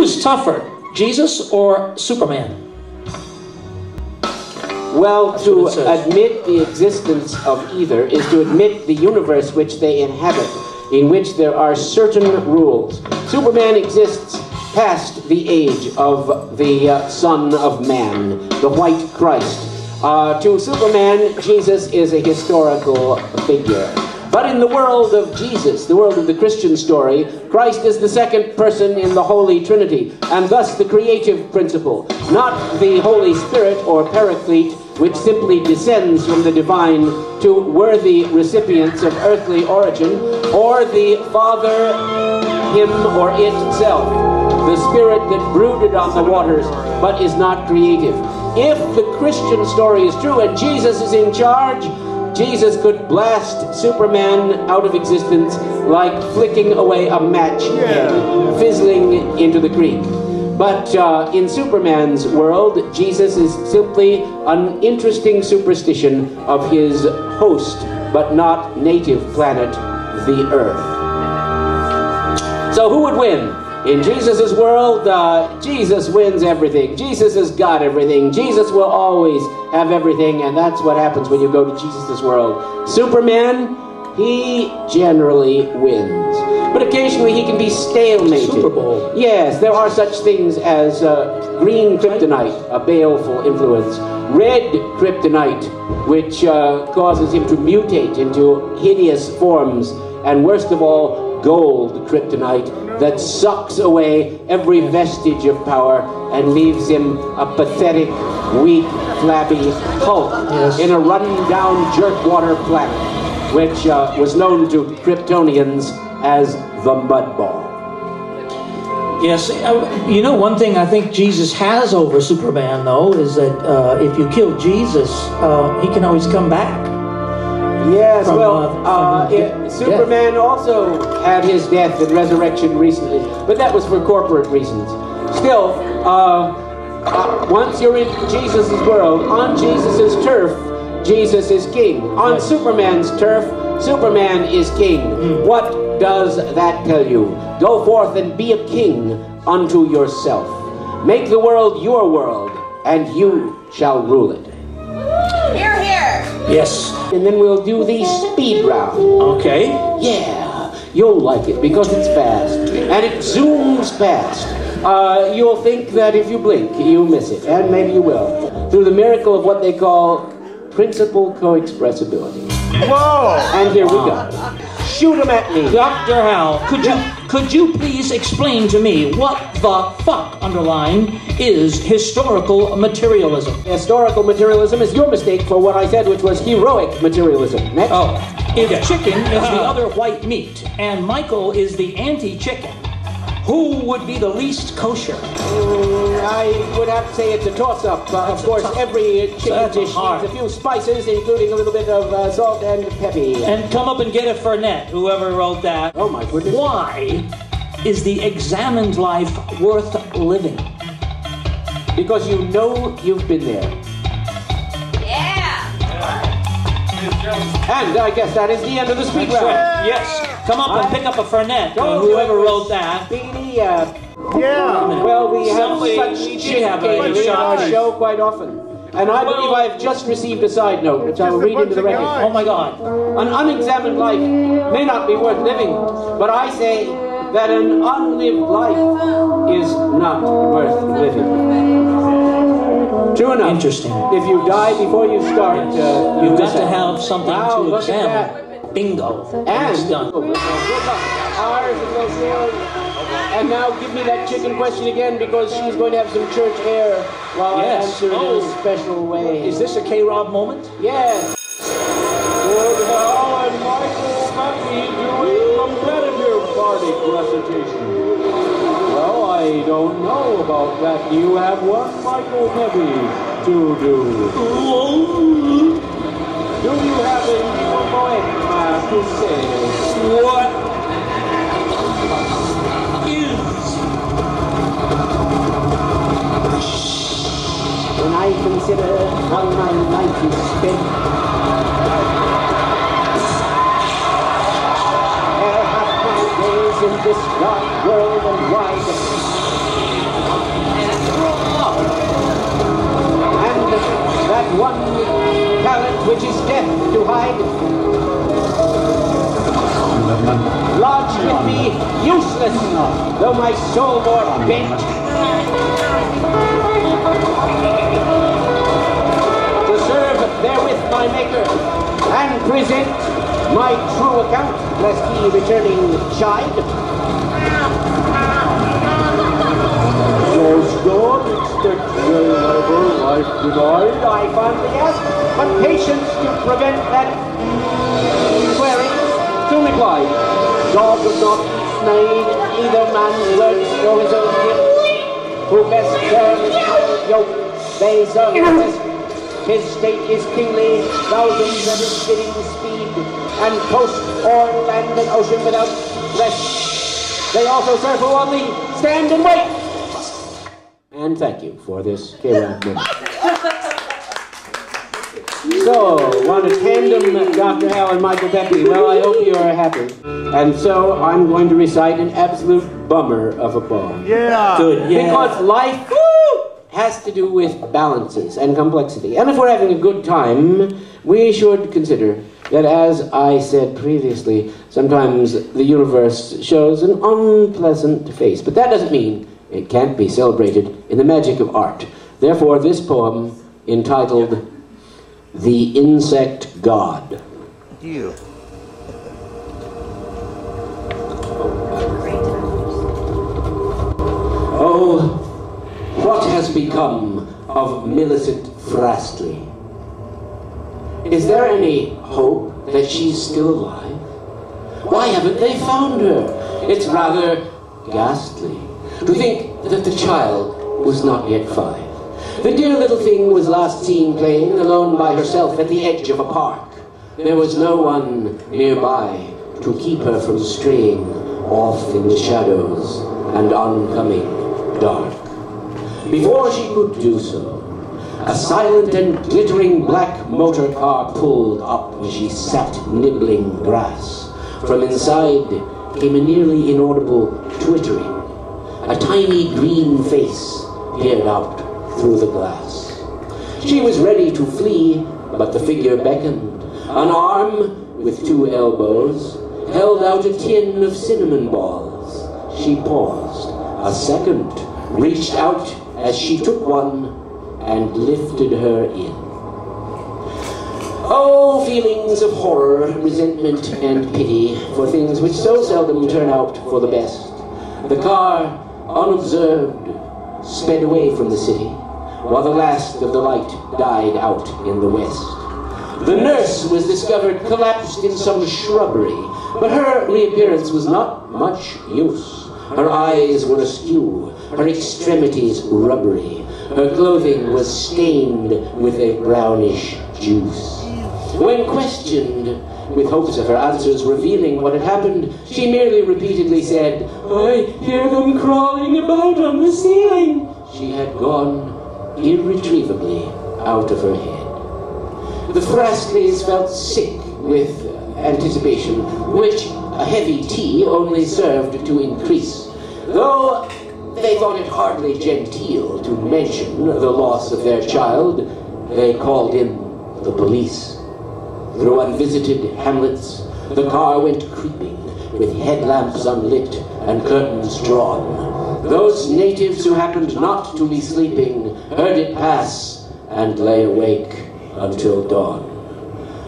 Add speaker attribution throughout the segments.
Speaker 1: Who's tougher, Jesus or Superman?
Speaker 2: Well, to admit the existence of either is to admit the universe which they inhabit, in which there are certain rules. Superman exists past the age of the Son of Man, the white Christ. To Superman, Jesus is a historical figure. But in the world of Jesus, the world of the Christian story, Christ is the second person in the Holy Trinity, and thus the creative principle, not the Holy Spirit or Paraclete, which simply descends from the divine to worthy recipients of earthly origin, or the Father, him or itself, the Spirit that brooded on the waters, but is not creative. If the Christian story is true and Jesus is in charge, Jesus could blast Superman out of existence like flicking away a match head, fizzling into the creek. But in Superman's world, Jesus is simply an interesting superstition of his host, but not native planet, the Earth. So who would win? In Jesus' world, Jesus wins everything. Jesus has got everything. Jesus will always have everything, and that's what happens when you go to Jesus' world. Superman, he generally wins. But occasionally he can be stalemated.
Speaker 1: Super Bowl.
Speaker 2: Yes, there are such things as green kryptonite, a baleful influence. Red kryptonite, which causes him to mutate into hideous forms. And worst of all, gold kryptonite that sucks away every vestige of power and leaves him a pathetic, weak, flabby hulk in a run-down jerkwater planet, which was known to Kryptonians as the Mudball.
Speaker 1: Yes, you know, one thing I think Jesus has over Superman, though, is that if you kill Jesus, he can always come back.
Speaker 2: Yes, Superman also had his death and resurrection recently, but that was for corporate reasons. Still, once you're in Jesus' world, on Jesus' turf, Jesus is king. On Superman's turf, Superman is king. What does that tell you? Go forth and be a king unto yourself. Make the world your world, and you shall rule it.
Speaker 3: Hear, hear.
Speaker 1: Yes.
Speaker 2: And then we'll do the speed round.
Speaker 1: Okay.
Speaker 2: Yeah, you'll like it because it's fast. And it zooms past. You'll think that if you blink, you miss it. And maybe you will. Through the miracle of what they call principal co-expressibility.
Speaker 4: Whoa!
Speaker 2: And here we go. Shoot 'em at me.
Speaker 1: Dr. Hal, could you please explain to me what the fuck, underline, is historical materialism?
Speaker 2: Historical materialism is your mistake for what I said, which was heroic materialism. Next.
Speaker 1: Oh, if chicken is the other white meat, and Michael is the anti-chicken, who would be the least kosher?
Speaker 2: I would have to say it's a toss-up. Of course, every chicken dish needs a few spices, including a little bit of salt and Peppe.
Speaker 1: And come up and get a fernet, whoever wrote that.
Speaker 2: Oh my goodness.
Speaker 1: Why is the examined life worth living?
Speaker 2: Because you know you've been there.
Speaker 3: Yeah.
Speaker 2: And I guess that is the end of the speed round.
Speaker 1: Yes. Come up and pick up a fernet, whoever wrote that.
Speaker 2: Well, we have
Speaker 1: Somebody
Speaker 2: such
Speaker 1: should have a
Speaker 2: chicken in our
Speaker 1: shot.
Speaker 2: show quite often. And I believe I've just received a side note, which I will read into the record.
Speaker 1: Oh my God.
Speaker 2: An unexamined life may not be worth living, but I say that an unlived life is not worth living. True enough.
Speaker 1: Interesting.
Speaker 2: If you die before you start,
Speaker 1: You've got to have something
Speaker 2: Wow,
Speaker 1: to
Speaker 2: look at
Speaker 1: examine. Bingo.
Speaker 2: And
Speaker 1: It's done.
Speaker 2: ours is no sale. And now give me that chicken question again, because she's going to have some church air while I answer it in a special way.
Speaker 1: Is this a KroB moment?
Speaker 2: Yes. Dr Hal and Michael Peppe doing competitive bardic recitation. Well, I don't know about that. Do you have one, Michael Peppe, to do? Do you have a poem to say?
Speaker 1: What is?
Speaker 2: When I consider how my life is spent, there have my days in this dark world and wide. which is deaf to hide. Lodged with me, useless, though my soul more bent. To serve therewith my Maker, and present my true account, lest he returning chide. Does God expect wherever life denied? I fondly ask, but patience to prevent that swearing. To reply, God does not snide either man's words nor his own gift. Who best serve his yoke, they serve his state is kingly, thousands at his bidding speed, and coast o'er land and ocean without rest. They also serve who only stand and wait. And thank you for this KroB minute. So, want to tandem Dr. Hal and Michael Peppe? Well, I hope you are happy. And so, I'm going to recite an absolute bummer of a poem.
Speaker 4: Yeah!
Speaker 1: Good, yeah.
Speaker 2: Because life has to do with balances and complexity. And if we're having a good time, we should consider that, as I said previously, sometimes the universe shows an unpleasant face. But that doesn't mean it can't be celebrated in the magic of art. Therefore, this poem, entitled The Insect God.
Speaker 4: You.
Speaker 2: Oh, what has become of Millicent Frastley? Is there any hope that she's still alive? Why haven't they found her? It's rather ghastly to think that the child was not yet 5. The dear little thing was last seen playing alone by herself at the edge of a park. There was no one nearby to keep her from straying off in the shadows and oncoming dark. Before she could do so, a silent and glittering black motor car pulled up where she sat nibbling grass. From inside came a nearly inaudible twittering. A tiny green face peered out through the glass. She was ready to flee, but the figure beckoned. An arm with 2 elbows held out a tin of cinnamon balls. She paused. A second reached out as she took one and lifted her in. Oh, feelings of horror, resentment, and pity for things which so seldom turn out for the best. The car, unobserved, sped away from the city, while the last of the light died out in the west. The nurse was discovered collapsed in some shrubbery, but her reappearance was not much use. Her eyes were askew, her extremities rubbery. Her clothing was stained with a brownish juice. When questioned, with hopes of her answers revealing what had happened, she merely repeatedly said, "I hear them crawling about on the ceiling." She had gone irretrievably out of her head. The Frastleys felt sick with anticipation, which a heavy tea only served to increase. Though they thought it hardly genteel to mention the loss of their child, they called in the police. Through unvisited hamlets, the car went creeping, with headlamps unlit and curtains drawn. Those natives who happened not to be sleeping heard it pass and lay awake until dawn.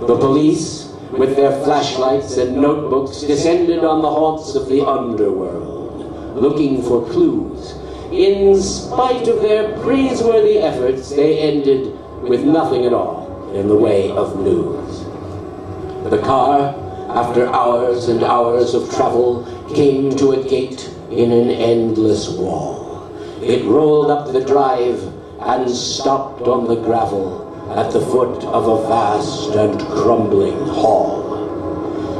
Speaker 2: The police, with their flashlights and notebooks, descended on the haunts of the underworld, looking for clues. In spite of their praiseworthy efforts, they ended with nothing at all in the way of news. The car, after hours and hours of travel, came to a gate in an endless wall. It rolled up the drive and stopped on the gravel at the foot of a vast and crumbling hall.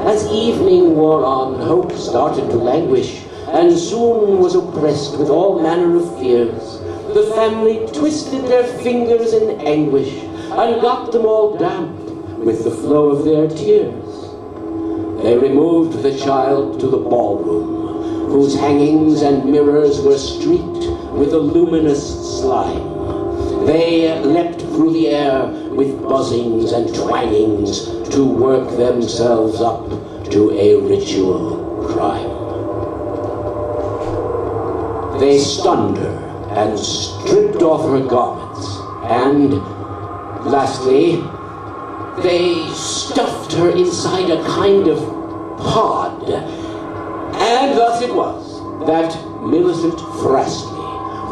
Speaker 2: As evening wore on, hope started to languish, and soon was oppressed with all manner of fears. The family twisted their fingers in anguish, and got them all damp with the flow of their tears. They removed the child to the ballroom, whose hangings and mirrors were streaked with a luminous slime. They leapt through the air with buzzings and twangings to work themselves up to a ritual crime. They stunned her and stripped off her garments, and lastly, they stuffed her inside a kind of pod. And thus it was that Millicent Presley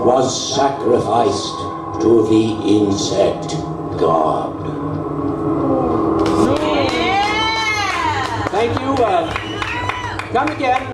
Speaker 2: was sacrificed to the insect god.
Speaker 3: Yeah!
Speaker 2: Thank you. Come again.